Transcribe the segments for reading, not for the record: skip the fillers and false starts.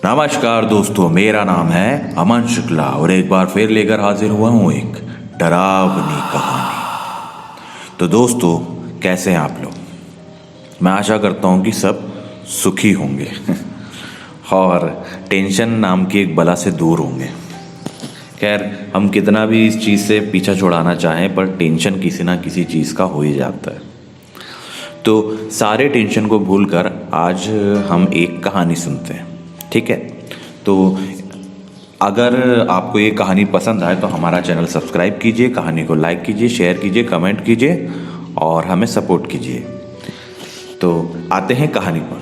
नमस्कार दोस्तों, मेरा नाम है अमन शुक्ला और एक बार फिर लेकर हाजिर हुआ हूँ एक डरावनी कहानी। तो दोस्तों, कैसे हैं आप लोग? मैं आशा करता हूँ कि सब सुखी होंगे और टेंशन नाम की एक बला से दूर होंगे। खैर, हम कितना भी इस चीज़ से पीछा छुड़ाना चाहें पर टेंशन किसी ना किसी चीज़ का हो ही जाता है। तो सारे टेंशन को भूलकर आज हम एक कहानी सुनते हैं, ठीक है? तो अगर आपको ये कहानी पसंद आए तो हमारा चैनल सब्सक्राइब कीजिए, कहानी को लाइक कीजिए, शेयर कीजिए, कमेंट कीजिए और हमें सपोर्ट कीजिए। तो आते हैं कहानी पर।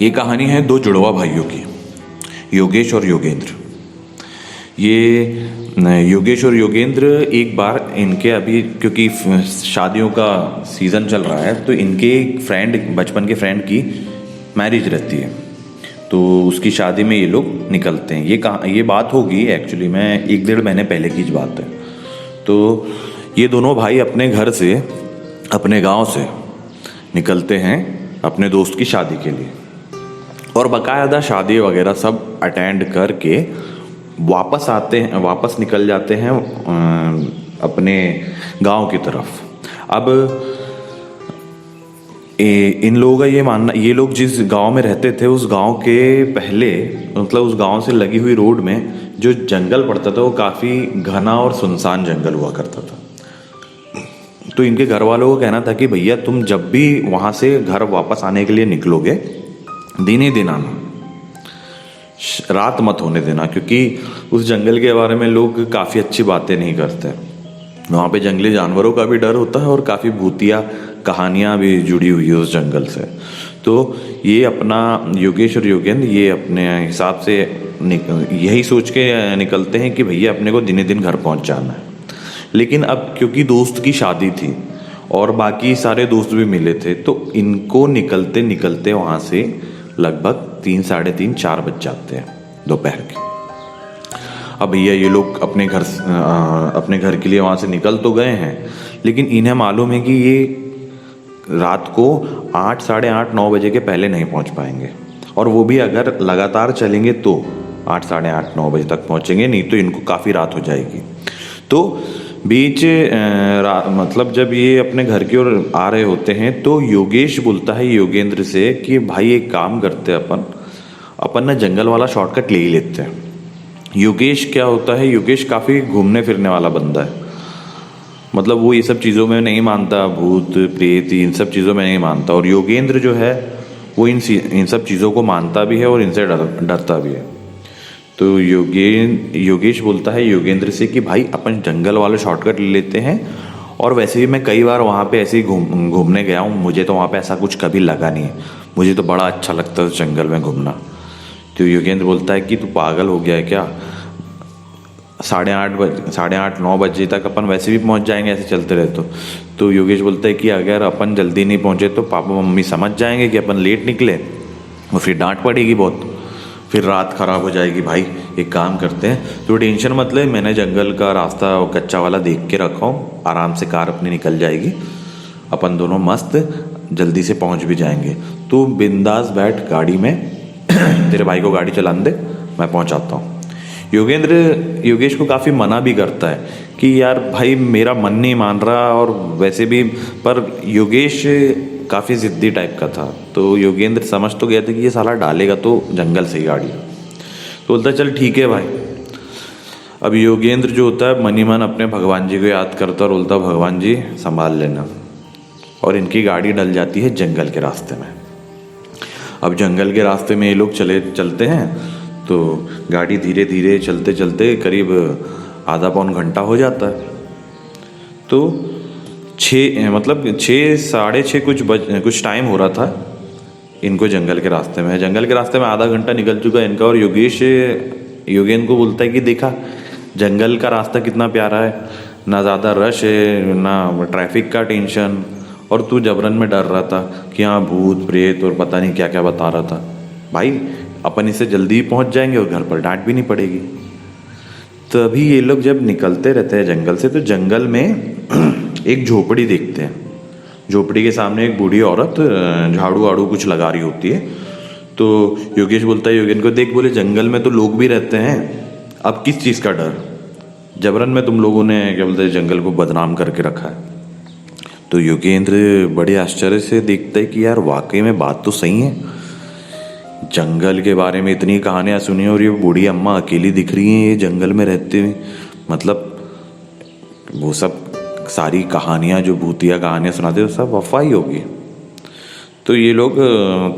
ये कहानी है दो जुड़वा भाइयों की, योगेश और योगेंद्र। ये योगेश और योगेंद्र एक बार इनके अभी क्योंकि शादियों का सीज़न चल रहा है तो इनके फ्रेंड, बचपन के फ्रेंड की मैरिज रहती है, तो उसकी शादी में ये लोग निकलते हैं। ये बात होगी एक्चुअली में 1-1.5 महीने पहले की बात है। तो ये दोनों भाई अपने घर से, अपने गांव से निकलते हैं अपने दोस्त की शादी के लिए और बाकायदा शादी वगैरह सब अटेंड करके वापस निकल जाते हैं अपने गांव की तरफ। अब इन लोगों का ये मानना, ये लोग जिस गांव में रहते थे उस गांव के पहले, मतलब उस गांव से लगी हुई रोड में जो जंगल पड़ता था वो काफ़ी घना और सुनसान जंगल हुआ करता था। तो इनके घर वालों को कहना था कि भैया तुम जब भी वहाँ से घर वापस आने के लिए निकलोगे, दिन ही दिन आना, रात मत होने देना, क्योंकि उस जंगल के बारे में लोग काफ़ी अच्छी बातें नहीं करते। वहाँ पे जंगली जानवरों का भी डर होता है और काफ़ी भूतिया कहानियाँ भी जुड़ी हुई है उस जंगल से। तो ये अपना योगेश और योगेंद्र ये अपने हिसाब से यही सोच के निकलते हैं कि भैया अपने को दिने दिन घर पहुँच जाना है। लेकिन अब क्योंकि दोस्त की शादी थी और बाकी सारे दोस्त भी मिले थे, तो इनको निकलते निकलते वहाँ से लगभग 3, साढ़े 3, 4 बज जाते हैं दोपहर के। अब भैया ये लोग अपने घर के लिए वहाँ से निकल तो गए हैं, लेकिन इन्हें मालूम है कि ये रात को 8, साढ़े 8, 9 बजे के पहले नहीं पहुँच पाएंगे, और वो भी अगर लगातार चलेंगे तो 8, साढ़े 8, 9 बजे तक पहुँचेंगे, नहीं तो इनको काफ़ी रात हो जाएगी। तो बीच मतलब जब ये अपने घर की ओर आ रहे होते हैं तो योगेश बोलता है योगेंद्र से कि भाई एक काम करते हैं, अपन ना जंगल वाला शॉर्टकट ले ही लेते हैं। योगेश क्या होता है, योगेश काफ़ी घूमने फिरने वाला बंदा है, मतलब वो ये सब चीज़ों में नहीं मानता, भूत प्रेत इन सब चीज़ों में नहीं मानता। और योगेंद्र जो है वो इन सब चीज़ों को मानता भी है और इनसे डरता भी है। तो योगेश बोलता है योगेंद्र से कि भाई अपन जंगल वाला शॉर्टकट ले लेते हैं, और वैसे भी मैं कई बार वहाँ पे ऐसे ही घूमने गया हूँ, मुझे तो वहाँ पे ऐसा कुछ कभी लगा नहीं है, मुझे तो बड़ा अच्छा लगता है जंगल में घूमना। तो योगेंद्र बोलता है कि तू पागल हो गया है क्या, 8:30, 9 बजे तक अपन वैसे भी पहुंच जाएंगे ऐसे चलते रहे तो योगेश बोलता है कि अगर अपन जल्दी नहीं पहुंचे तो पापा मम्मी समझ जाएंगे कि अपन लेट निकले और फिर डांट पड़ेगी बहुत, फिर रात खराब हो जाएगी। भाई एक काम करते हैं, तो टेंशन मत ले, मैंने जंगल का रास्ता कच्चा वाला देख के रखा हूँ, आराम से कार अपनी निकल जाएगी, अपन दोनों मस्त जल्दी से पहुँच भी जाएंगे। तू बिंदास बैठ गाड़ी में, तेरे भाई को गाड़ी चलाने दे, मैं पहुँचाता हूँ। योगेश को काफ़ी मना भी करता है कि यार भाई मेरा मन नहीं मान रहा, और वैसे भी पर योगेश काफ़ी ज़िद्दी टाइप का था, तो योगेंद्र समझ तो गया था कि ये साला डालेगा तो जंगल से ही गाड़ी, तो बोलता है चल ठीक है भाई। अब योगेंद्र जो होता है मन ही मन अपने भगवान जी को याद करता और बोलता भगवान जी संभाल लेना, और इनकी गाड़ी डल जाती है जंगल के रास्ते में। अब जंगल के रास्ते में ये लोग चलते हैं, तो गाड़ी धीरे धीरे चलते चलते करीब आधा पौन घंटा हो जाता है। तो 6, साढ़े 6 कुछ टाइम हो रहा था इनको जंगल के रास्ते में आधा घंटा निकल चुका है इनका। और योगेंद्र को बोलता है कि देखा जंगल का रास्ता कितना प्यारा है, ना ज़्यादा रश है ना ट्रैफिक का टेंशन, और तू जबरन में डर रहा था कि हाँ भूत प्रेत और पता नहीं क्या क्या बता रहा था। भाई अपन इससे जल्दी पहुंच जाएंगे और घर पर डांट भी नहीं पड़ेगी। तभी ये लोग जब निकलते रहते हैं जंगल से, तो जंगल में एक झोपड़ी देखते हैं। झोपड़ी के सामने एक बूढ़ी औरत झाड़ू वाड़ू कुछ लगा रही होती है। तो योगेश बोलता है योगेंद्र को, देख बोले जंगल में तो लोग भी रहते हैं, अब किस चीज़ का डर, जबरन में तुम लोगों ने क्या बोलते हैं जंगल को बदनाम करके रखा है। तो योगेंद्र बड़े आश्चर्य से देखता है कि यार वाकई में बात तो सही है, जंगल के बारे में इतनी कहानियां सुनी और ये बूढ़ी अम्मा अकेली दिख रही हैं ये जंगल में रहते हुए, मतलब वो सब सारी कहानियां जो भूतिया कहानियां सुनाते वो सब अफवाह होगी। तो ये लोग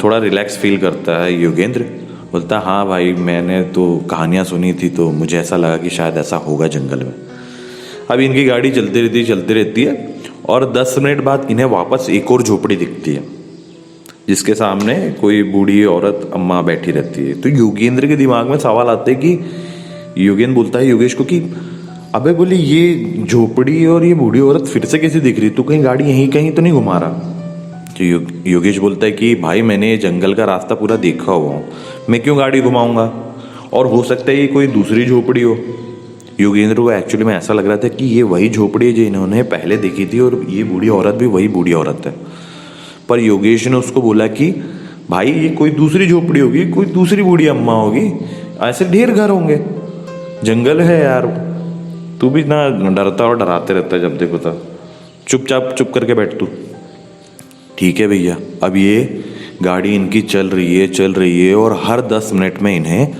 थोड़ा रिलैक्स फील करता है। योगेंद्र बोलता है हाँ भाई मैंने तो कहानियां सुनी थी तो मुझे ऐसा लगा कि शायद ऐसा होगा जंगल में। अब इनकी गाड़ी चलती रहती है और 10 मिनट बाद इन्हें वापस एक और झोपड़ी दिखती है जिसके सामने कोई बूढ़ी औरत अम्मा बैठी रहती है। तो योगेंद्र के दिमाग में सवाल आते हैं कि योगेंद्र बोलता है योगेश को कि अबे बोले ये झोपड़ी और ये बूढ़ी औरत फिर से कैसे दिख रही, तू कहीं गाड़ी यहीं कहीं तो नहीं घुमा रहा। तो योगेश बोलता है कि भाई मैंने ये जंगल का रास्ता पूरा देखा हुआ हूँ, मैं क्यों गाड़ी घुमाऊंगा, और हो सकता है ये कोई दूसरी झोपड़ी हो। योगेंद्र को एक्चुअली में ऐसा लग रहा था कि ये वही झोपड़ी है जो इन्होंने पहले देखी थी और ये बूढ़ी औरत भी वही बूढ़ी औरत है। पर योगेश ने उसको बोला कि भाई ये कोई दूसरी झोपड़ी होगी, कोई दूसरी बूढ़ी अम्मा होगी, ऐसे ढेर घर होंगे, जंगल है यार, तू भी ना डरता और डराते रहता है जब देखो तब, चुपचाप चुप करके बैठ तू। ठीक है भैया। अब ये गाड़ी इनकी चल रही है और हर 10 मिनट में इन्हें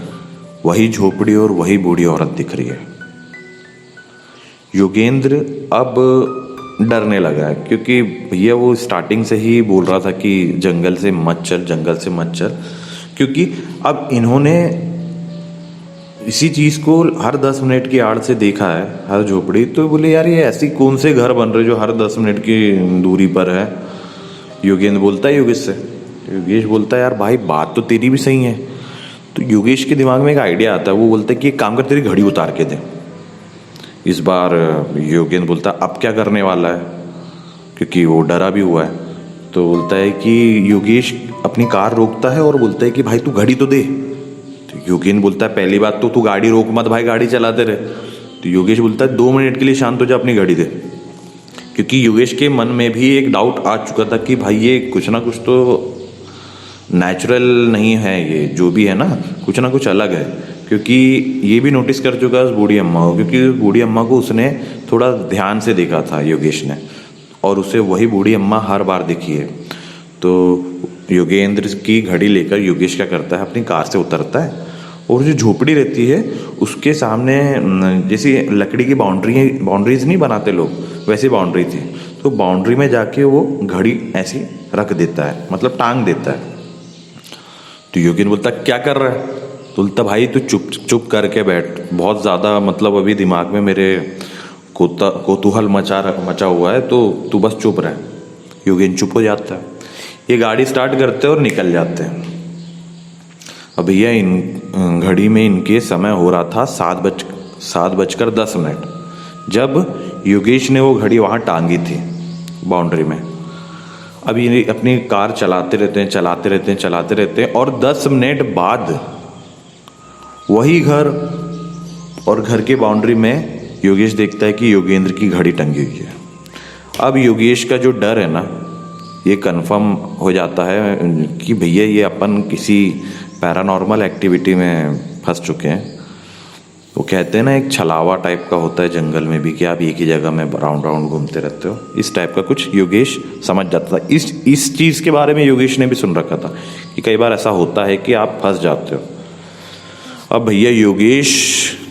वही झोपड़ी और वही बूढ़ी औरत दिख रही है। योगेंद्र अब डरने लगा है क्योंकि भैया वो स्टार्टिंग से ही बोल रहा था कि जंगल से मत चल, क्योंकि अब इन्होंने इसी चीज़ को हर 10 मिनट की आड़ से देखा है, हर झोपड़ी। तो बोले यार ये ऐसी कौन से घर बन रहे जो हर 10 मिनट की दूरी पर है। योगेंद्र बोलता है योगेश से, योगेश बोलता है यार भाई बात तो तेरी भी सही है। तो योगेश के दिमाग में एक आइडिया आता है, वो बोलता है कि एक काम कर तेरी घड़ी उतार के दे। इस बार योगेंद्र बोलता है अब क्या करने वाला है, क्योंकि वो डरा भी हुआ है। तो बोलता है कि योगेश अपनी कार रोकता है और बोलता है कि भाई तू घड़ी तो दे। तो योगेंद्र बोलता है पहली बात तो तू गाड़ी रोक मत भाई, गाड़ी चलाते रहे। तो योगेश बोलता है 2 मिनट के लिए शांत हो जा, अपनी घड़ी दे। क्योंकि योगेश के मन में भी एक डाउट आ चुका था कि भाई ये कुछ ना कुछ तो नेचुरल नहीं है, ये जो भी है ना कुछ अलग है। क्योंकि ये भी नोटिस कर चुका है उस बूढ़ी अम्मा को, क्योंकि उस बूढ़ी अम्मा को उसने थोड़ा ध्यान से देखा था योगेश ने, और उसे वही बूढ़ी अम्मा हर बार दिखी है। तो योगेंद्र की घड़ी लेकर योगेश क्या करता है, अपनी कार से उतरता है और जो झोपड़ी रहती है उसके सामने जैसी लकड़ी की बाउंड्रीज नहीं बनाते लोग, वैसी बाउंड्री थी। तो बाउंड्री में जाके वो घड़ी ऐसी रख देता है, मतलब टांग देता है। तो योगेंद्र बोलता क्या कर रहा है। तो बोलता भाई तू चुप करके बैठ, बहुत ज़्यादा मतलब अभी दिमाग में मेरे कौतूहल मचा हुआ है, तो तू बस चुप रह। योगेंद्र चुप हो जाता है। ये गाड़ी स्टार्ट करते हैं और निकल जाते हैं। अब भैया इन घड़ी में इनके समय हो रहा था 7:10 जब योगेश ने वो घड़ी वहाँ टांगी थी बाउंड्री में। अब ये अपनी कार चलाते रहते हैं और 10 मिनट बाद वही घर और घर के बाउंड्री में योगेश देखता है कि योगेंद्र की घड़ी टंगी हुई है। अब योगेश का जो डर है ना, ये कंफर्म हो जाता है कि भैया ये अपन किसी पैरानॉर्मल एक्टिविटी में फंस चुके हैं। वो कहते हैं ना एक छलावा टाइप का होता है जंगल में भी, कि आप एक ही जगह में राउंड घूमते रहते हो, इस टाइप का कुछ योगेश समझ जाता था। इस चीज़ के बारे में योगेश ने भी सुन रखा था कि कई बार ऐसा होता है कि आप फंस जाते हो। अब भैया योगेश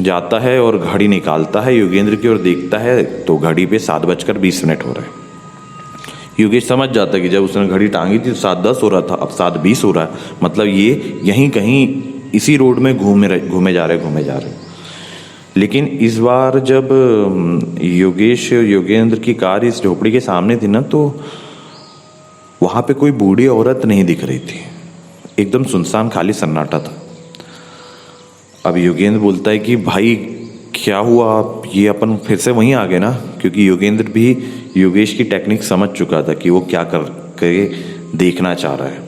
जाता है और घड़ी निकालता है, योगेंद्र की ओर देखता है तो घड़ी पे 7:20 हो रहा है। योगेश समझ जाता है कि जब उसने घड़ी टांगी थी 7:10 हो रहा था, अब 7:20 हो रहा है, मतलब ये यहीं कहीं इसी रोड में घूमे जा रहे। लेकिन इस बार जब योगेश योगेंद्र की कार इस झोपड़ी के सामने थी ना, तो वहाँ पे कोई बूढ़ी औरत नहीं दिख रही थी, एकदम सुनसान खाली सन्नाटा था। अब योगेंद्र बोलता है कि भाई क्या हुआ, ये अपन फिर से वहीं आ गए ना, क्योंकि योगेंद्र भी योगेश की टेक्निक समझ चुका था कि वो क्या करके देखना चाह रहा है।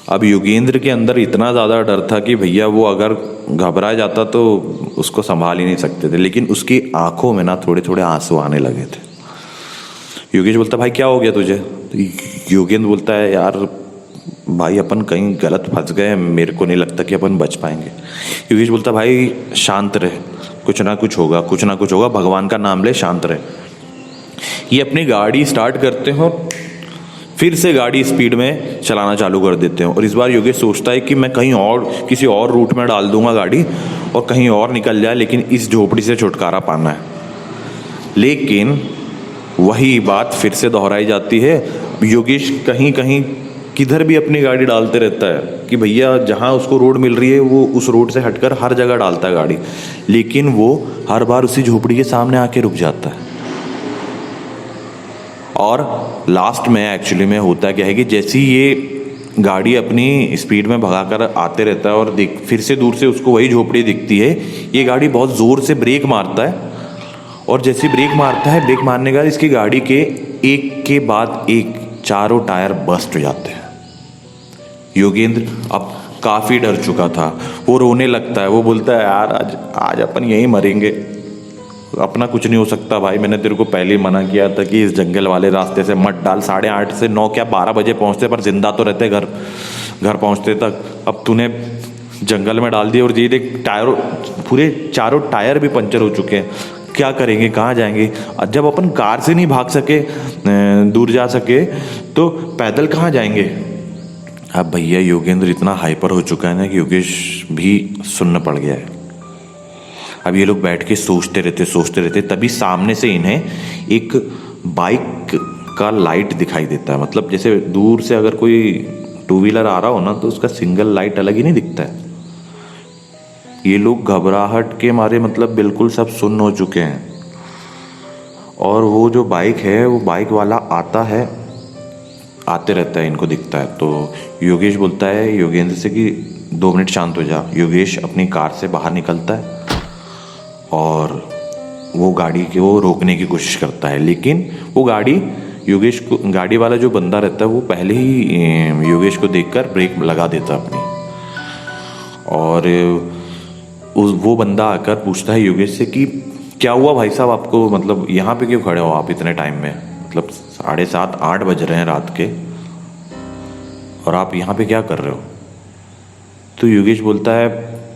अब योगेंद्र के अंदर इतना ज़्यादा डर था कि भैया वो अगर घबरा जाता तो उसको संभाल ही नहीं सकते थे, लेकिन उसकी आंखों में ना थोड़े थोड़े आंसू आने लगे थे। योगेश बोलता भाई क्या हो गया तुझे। तो योगेंद्र बोलता है यार भाई अपन कहीं गलत फंस गए, मेरे को नहीं लगता कि अपन बच पाएंगे। योगेश बोलता भाई शांत रहे, कुछ ना कुछ होगा, कुछ ना कुछ होगा, भगवान का नाम ले, शांत रहे। ये अपनी गाड़ी स्टार्ट करते हो, फिर से गाड़ी स्पीड में चलाना चालू कर देते हैं। और इस बार योगेश सोचता है कि मैं कहीं और किसी और रूट में डाल दूंगा गाड़ी और कहीं और निकल जाए, लेकिन इस झोपड़ी से छुटकारा पाना है। लेकिन वही बात फिर से दोहराई जाती है। योगेश कहीं कहीं किधर भी अपनी गाड़ी डालते रहता है कि भैया जहाँ उसको रोड मिल रही है वो उस रोड से हटकर हर जगह डालता है गाड़ी, लेकिन वो हर बार उसी झोपड़ी के सामने आके रुक जाता है। और लास्ट में एक्चुअली में होता क्या है कि जैसी ये गाड़ी अपनी स्पीड में भगाकर आते रहता है और फिर से दूर से उसको वही झोपड़ी दिखती है, ये गाड़ी बहुत ज़ोर से ब्रेक मारता है। और जैसे ब्रेक मारता है, ब्रेक मारने के बाद इसकी गाड़ी के एक के बाद एक चारों टायर बस्ट हो जाते हैं। योगेंद्र अब काफ़ी डर चुका था, वो रोने लगता है। वो बोलता है यार आज अपन यहीं मरेंगे, अपना कुछ नहीं हो सकता भाई, मैंने तेरे को पहले ही मना किया था कि इस जंगल वाले रास्ते से मत डाल। 8:30 से 9 क्या 12 बजे पहुंचते, पर जिंदा तो रहते घर पहुंचते तक। अब तूने जंगल में डाल दिया और ये देख टायरों पूरे चारों टायर भी पंचर हो चुके हैं, क्या करेंगे, कहाँ जाएंगे। जब अपन कार से नहीं भाग सके, दूर जा सके, तो पैदल कहाँ जाएंगे। अब भैया योगेंद्र इतना हाइपर हो चुका है ना कि योगेश भी सुन्न पड़ गया है। अब ये लोग बैठ के सोचते रहते, तभी सामने से इन्हें एक बाइक का लाइट दिखाई देता है। मतलब जैसे दूर से अगर कोई 2 व्हीलर आ रहा हो ना, तो उसका सिंगल लाइट अलग ही नहीं दिखता है। ये लोग घबराहट के मारे मतलब बिल्कुल सब सुन्न हो चुके हैं। और वो जो बाइक है, वो बाइक वाला आते रहता है, इनको दिखता है। तो योगेश बोलता है योगेंद्र से कि 2 मिनट शांत हो जा। योगेश अपनी कार से बाहर निकलता है और वो गाड़ी को रोकने की कोशिश करता है, लेकिन वो गाड़ी वाला जो बंदा रहता है वो पहले ही योगेश को देखकर ब्रेक लगा देता है अपनी। और वो बंदा आकर पूछता है योगेश से कि क्या हुआ भाई साहब, आपको मतलब यहाँ पे क्यों खड़े हो आप इतने टाइम में, मतलब 7:30-8 बज रहे हैं रात के, और आप यहाँ पे क्या कर रहे हो। तो योगेश बोलता है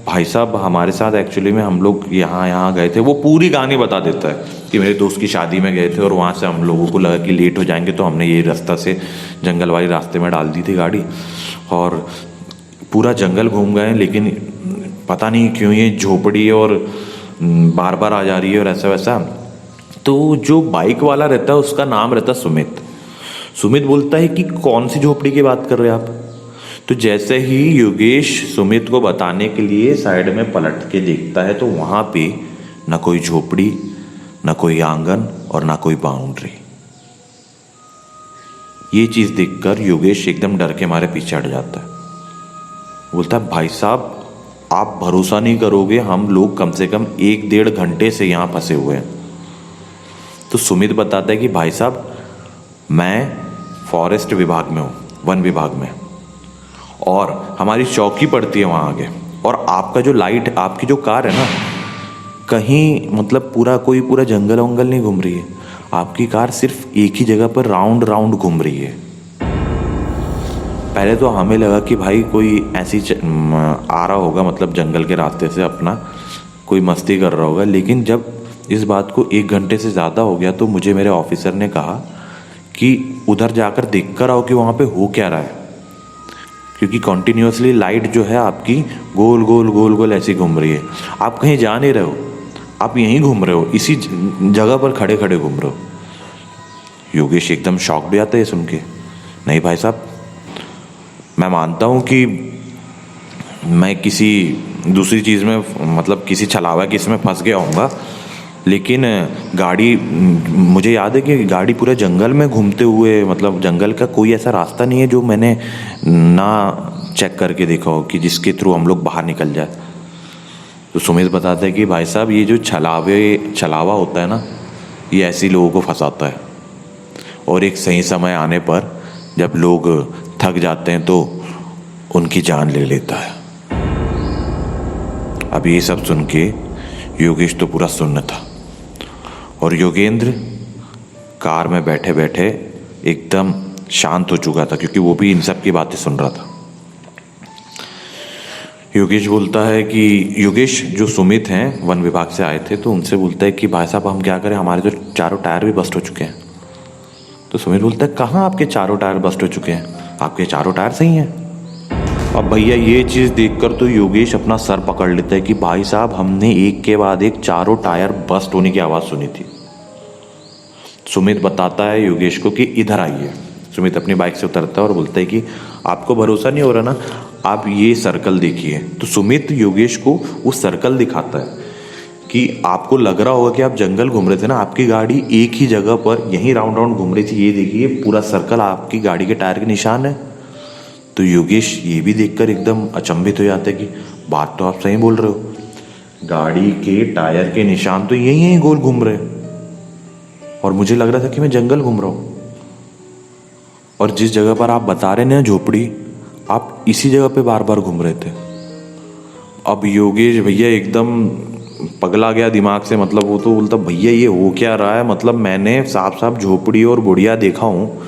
भाई साहब हमारे साथ एक्चुअली में हम लोग यहाँ गए थे। वो पूरी कहानी बता देता है कि मेरे दोस्त की शादी में गए थे और वहाँ से हम लोगों को लगा कि लेट हो जाएंगे, तो हमने ये रास्ता से जंगल वाले रास्ते में डाल दी थी गाड़ी, और पूरा जंगल घूम गए, लेकिन पता नहीं क्यों ये झोपड़ी और बार बार आ जा रही है और ऐसा वैसा। तो जो बाइक वाला रहता है उसका नाम रहता है सुमित। सुमित बोलता है कि कौन सी झोपड़ी की बात कर रहे हैं आप। तो जैसे ही योगेश सुमित को बताने के लिए साइड में पलट के देखता है, तो वहां पे न कोई झोपड़ी, न कोई आंगन और न कोई बाउंड्री। ये चीज देखकर योगेश एकदम डर के मारे पीछे हट जाता है। बोलता है भाई साहब आप भरोसा नहीं करोगे, हम लोग कम से कम 1-1.5 घंटे से यहाँ फंसे हुए हैं। तो सुमित बताता है कि भाई साहब मैं फॉरेस्ट विभाग में हूँ, वन विभाग में, और हमारी चौकी पड़ती है वहाँ आगे, और आपका जो लाइट, आपकी जो कार है ना, कहीं मतलब पूरा जंगल वंगल नहीं घूम रही है, आपकी कार सिर्फ एक ही जगह पर राउंड राउंड घूम रही है। पहले तो हमें लगा कि भाई कोई ऐसी आ रहा होगा, मतलब जंगल के रास्ते से अपना कोई मस्ती कर रहा होगा, लेकिन जब इस बात को 1 घंटे से ज़्यादा हो गया तो मुझे मेरे ऑफिसर ने कहा कि उधर जाकर देख कर आओ कि वहाँ पे हो क्या रहा है, क्योंकि कॉन्टिन्यूसली लाइट जो है आपकी गोल गोल ऐसी घूम रही है। आप कहीं जा नहीं रहे हो, आप यहीं घूम रहे हो, इसी जगह पर खड़े खड़े घूम रहे हो। योगेश एकदम शॉक भी आता है सुन के। नहीं भाई साहब, मैं मानता हूँ कि मैं किसी दूसरी चीज़ में, मतलब किसी छलावा की इसमें फंस गया होऊंगा, लेकिन गाड़ी, मुझे याद है कि गाड़ी पूरे जंगल में घूमते हुए, मतलब जंगल का कोई ऐसा रास्ता नहीं है जो मैंने ना चेक करके देखा हो कि जिसके थ्रू हम लोग बाहर निकल जाए। तो सुमित बताता है कि भाई साहब ये जो छलावा होता है ना, ये ऐसे लोगों को फंसाता है, और एक सही समय आने पर जब लोग थक जाते हैं तो उनकी जान ले लेता है। अब ये सब सुन के योगेश तो पूरा सुन्न था, और योगेंद्र कार में बैठे बैठे एकदम शांत हो चुका था क्योंकि वो भी इन सब की बातें सुन रहा था। योगेश बोलता है कि योगेश जो सुमित हैं वन विभाग से आए थे, तो उनसे बोलता है कि भाई साहब हम क्या करें, हमारे तो चारों टायर भी बस्ट हो चुके हैं। तो सुमित बोलता है कहाँ आपके चारों टायर बस्ट हो चुके हैं, आपके चारों टायर सही हैं। अब भैया ये चीज़ देखकर तो योगेश अपना सर पकड़ लेता है कि भाई साहब हमने एक के बाद एक चारों टायर बस्ट होने की आवाज़ सुनी थी। सुमित बताता है योगेश को कि इधर आइए। सुमित अपनी बाइक से उतरता है और बोलता है कि आपको भरोसा नहीं हो रहा ना, आप ये सर्कल देखिए। तो सुमित योगेश को वो सर्कल दिखाता है कि आपको लग रहा होगा कि आप जंगल घूम रहे थे ना, आपकी गाड़ी एक ही जगह पर यहीं राउंड राउंड घूम रही थी, ये देखिए पूरा सर्कल आपकी गाड़ी के टायर के निशान है। तो योगेश ये भी देखकर एकदम अचंभित हो जाता है कि बात तो आप सही बोल रहे हो, गाड़ी के टायर के निशान तो यहीं यहीं गोल घूम रहे और मुझे लग रहा था कि मैं जंगल घूम रहा हूँ, और जिस जगह पर आप बता रहे हैं ना झोपड़ी, आप इसी जगह पे बार बार घूम रहे थे। अब योगेश भैया एकदम पगला गया दिमाग से, मतलब वो तो बोलता भैया ये हो क्या रहा है, मतलब मैंने साफ साफ झोपड़ी और बुढ़िया देखा हूँ,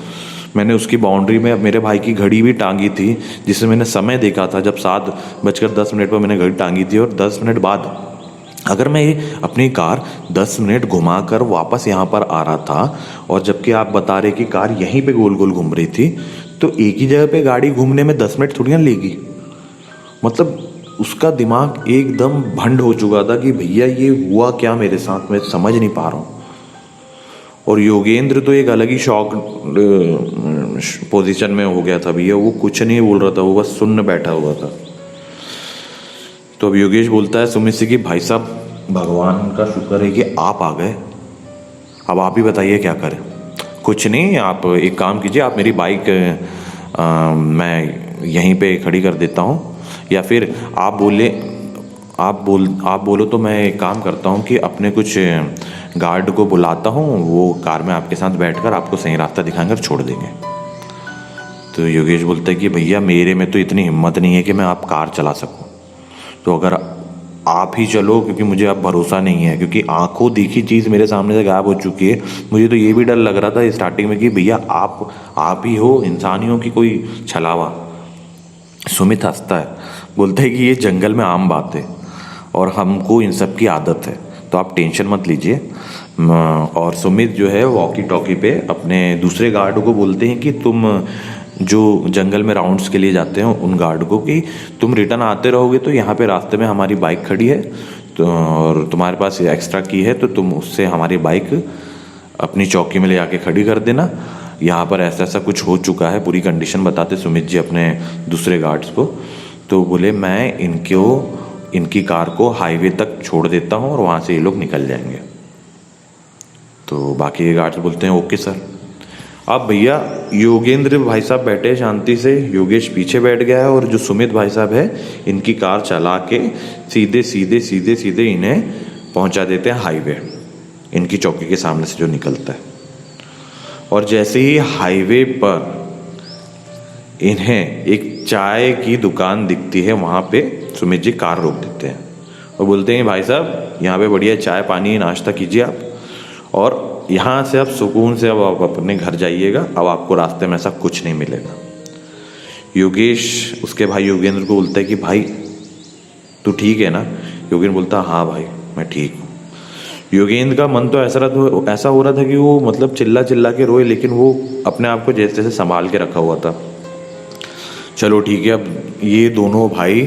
मैंने उसकी बाउंड्री में मेरे भाई की घड़ी भी टांगी थी जिससे मैंने समय देखा था, जब 7:10 पर मैंने घड़ी टांगी थी, और 10 मिनट बाद अगर मैं ये अपनी कार 10 मिनट घुमाकर वापस यहाँ पर आ रहा था, और जबकि आप बता रहे कि कार यहीं पे गोल गोल घूम रही थी, तो एक ही जगह पे गाड़ी घूमने में 10 मिनट थोड़ी ना लेगी। मतलब उसका दिमाग एकदम भंड हो चुका था कि भैया ये हुआ क्या मेरे साथ, मैं समझ नहीं पा रहा हूँ। और योगेंद्र तो एक अलग ही शॉक पोजीशन में हो गया था भैया, वो कुछ नहीं बोल रहा था, वो बस सुनने बैठा हुआ था। तो अब योगेश बोलता है सुमित से कि भाई साहब भगवान का शुक्र है कि आप आ गए, अब आप ही बताइए क्या करें। कुछ नहीं, आप एक काम कीजिए, आप मेरी बाइक मैं यहीं पे खड़ी कर देता हूँ, या फिर आप बोलो तो मैं एक काम करता हूँ कि अपने कुछ गार्ड को बुलाता हूँ, वो कार में आपके साथ बैठकर आपको सही रास्ता दिखाकर छोड़ देंगे। तो योगेश बोलता है कि भैया मेरे में तो इतनी हिम्मत नहीं है कि मैं आप कार चला सकूँ, तो अगर आप ही चलो, क्योंकि मुझे अब भरोसा नहीं है, क्योंकि आंखों देखी चीज़ मेरे सामने से गायब हो चुकी है। मुझे तो ये भी डर लग रहा था स्टार्टिंग में कि भैया आप ही हो, इंसान ही हो कि कोई छलावा। सुमित हंसता है, बोलता है कि ये जंगल में आम बात है और हमको इन सब की आदत है, तो आप टेंशन मत लीजिए। और सुमित जो है वॉकी टॉकी पे अपने दूसरे गार्ड को बोलते हैं कि तुम जो जंगल में राउंड्स के लिए जाते हो उन गार्ड को कि तुम रिटर्न आते रहोगे तो यहाँ पे रास्ते में हमारी बाइक खड़ी है, तो और तुम्हारे पास एक्स्ट्रा की है, तो तुम उससे हमारी बाइक अपनी चौकी में ले आके खड़ी कर देना। यहाँ पर ऐसा ऐसा कुछ हो चुका है, पूरी कंडीशन बताते सुमित जी अपने दूसरे गार्ड्स को। तो बोले मैं इनकी कार को हाईवे तक छोड़ देता हूँ और वहाँ से ये लोग निकल जाएंगे। तो बाकी के गार्ड्स बोलते हैं ओके सर। अब भैया योगेंद्र भाई साहब बैठे शांति से, योगेश पीछे बैठ गया है, और जो सुमित भाई साहब है इनकी कार चला के सीधे सीधे सीधे सीधे इन्हें पहुंचा देते हैं हाईवे, इनकी चौकी के सामने से जो निकलता है। और जैसे ही हाईवे पर इन्हें एक चाय की दुकान दिखती है, वहाँ पे सुमित जी कार रोक देते हैं और बोलते हैं भाई साहब यहाँ पे बढ़िया चाय पानी नाश्ता कीजिए आप, और यहाँ से आप सुकून से अब आप अपने घर जाइएगा, अब आपको रास्ते में ऐसा कुछ नहीं मिलेगा। योगेश उसके भाई योगेंद्र को बोलता है कि भाई तू ठीक है ना? योगेंद्र बोलता हाँ भाई मैं ठीक हूँ। योगेंद्र का मन तो ऐसा हो रहा था कि वो मतलब चिल्ला चिल्ला के रोए, लेकिन वो अपने आप को जैसे जैसे संभाल के रखा हुआ था। चलो ठीक है, अब ये दोनों भाई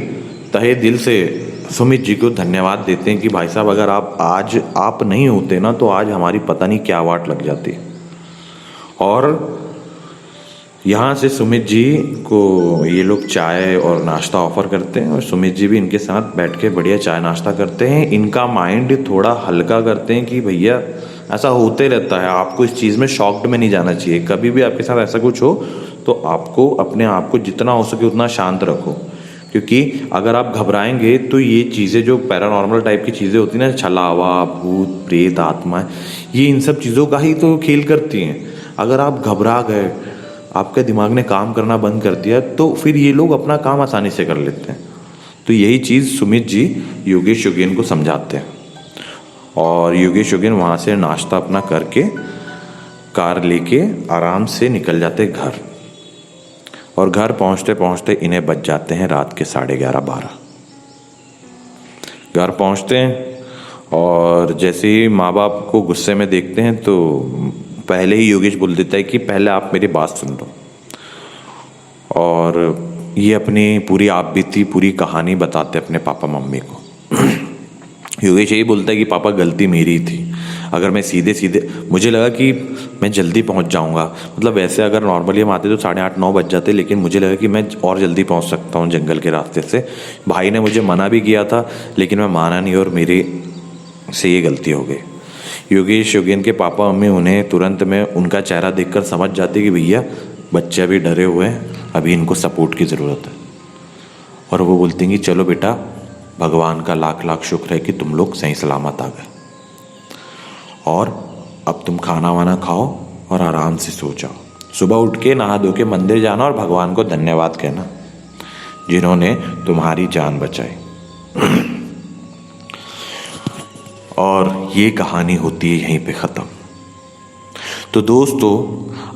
तहे दिल से सुमित जी को धन्यवाद देते हैं कि भाई साहब अगर आप नहीं होते ना, तो आज हमारी पता नहीं क्या वाट लग जाती। और यहाँ से सुमित जी को ये लोग चाय और नाश्ता ऑफर करते हैं, और सुमित जी भी इनके साथ बैठ के बढ़िया चाय नाश्ता करते हैं। इनका माइंड थोड़ा हल्का करते हैं कि भैया ऐसा होते रहता है, आपको इस चीज़ में शॉक्ड में नहीं जाना चाहिए। कभी भी आपके साथ ऐसा कुछ हो तो आपको अपने आप को जितना हो सके उतना शांत रखो, क्योंकि अगर आप घबराएंगे तो ये चीज़ें जो पैरानॉर्मल टाइप की चीज़ें होती हैं ना, छलावा, भूत प्रेत आत्मा, ये इन सब चीज़ों का ही तो खेल करती हैं। अगर आप घबरा गए, आपके दिमाग ने काम करना बंद कर दिया, तो फिर ये लोग अपना काम आसानी से कर लेते हैं। तो यही चीज़ सुमित जी योगेश योगेन को समझाते हैं, और योगेश योगेन वहाँ से नाश्ता अपना करके कार लेके आराम से निकल जाते घर। और घर पहुंचते पहुंचते इन्हें बज जाते हैं रात के 11:30-12। घर पहुंचते हैं और जैसे ही माँ बाप को गुस्से में देखते हैं तो पहले ही योगेश बोल देता है कि पहले आप मेरी बात सुन लो। और ये अपनी पूरी आप बीती पूरी कहानी बताते अपने पापा मम्मी को। योगेश यही बोलता है कि पापा गलती मेरी ही थी, अगर मैं सीधे सीधे, मुझे लगा कि मैं जल्दी पहुंच जाऊंगा, मतलब वैसे अगर नॉर्मली हम आते तो 8:30-9 बज जाते, लेकिन मुझे लगा कि मैं और जल्दी पहुंच सकता हूं जंगल के रास्ते से। भाई ने मुझे मना भी किया था लेकिन मैं माना नहीं और मेरे से ये गलती हो गई। योगेश योगेन के पापा मम्मी उन्हें तुरंत में उनका चेहरा देखकर समझ जाते कि भैया बच्चे अभी डरे हुए हैं, अभी इनको सपोर्ट की ज़रूरत है। और वो बोलते हैं कि चलो बेटा, भगवान का लाख लाख शुक्र है कि तुम लोग सही सलामत आ गए, और अब तुम खाना वाना खाओ और आराम से सो जाओ। सुबह उठ के नहा धो के मंदिर जाना और भगवान को धन्यवाद कहना जिन्होंने तुम्हारी जान बचाई। और ये कहानी होती है यहीं पे ख़त्म। तो दोस्तों,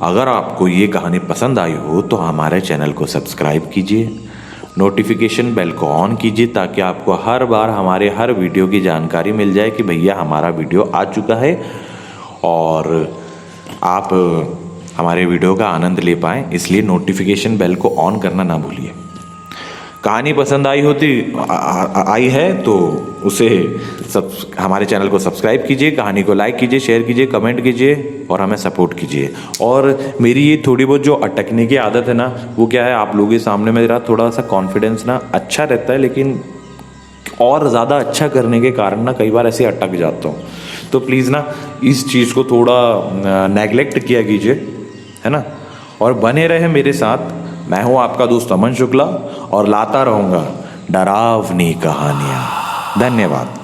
अगर आपको ये कहानी पसंद आई हो तो हमारे चैनल को सब्सक्राइब कीजिए, नोटिफिकेशन बेल को ऑन कीजिए ताकि आपको हर बार हमारे हर वीडियो की जानकारी मिल जाए कि भैया हमारा वीडियो आ चुका है, और आप हमारे वीडियो का आनंद ले पाएँ, इसलिए नोटिफिकेशन बेल को ऑन करना ना भूलिए। कहानी पसंद आई है तो उसे हमारे चैनल को सब्सक्राइब कीजिए, कहानी को लाइक कीजिए, शेयर कीजिए, कमेंट कीजिए और हमें सपोर्ट कीजिए। और मेरी ये थोड़ी बहुत जो अटकने की आदत है ना, वो क्या है, आप लोगों के सामने मेरा थोड़ा सा कॉन्फिडेंस ना अच्छा रहता है, लेकिन और ज़्यादा अच्छा करने के कारण ना कई बार ऐसे अटक जाता हूँ। तो प्लीज़ ना इस चीज़ को थोड़ा नेगलेक्ट किया कीजिए, है ना, और बने रहे मेरे साथ। मैं हूँ आपका दोस्त अमन शुक्ला और लाता रहूँगा डरावनी कहानियाँ। धन्यवाद।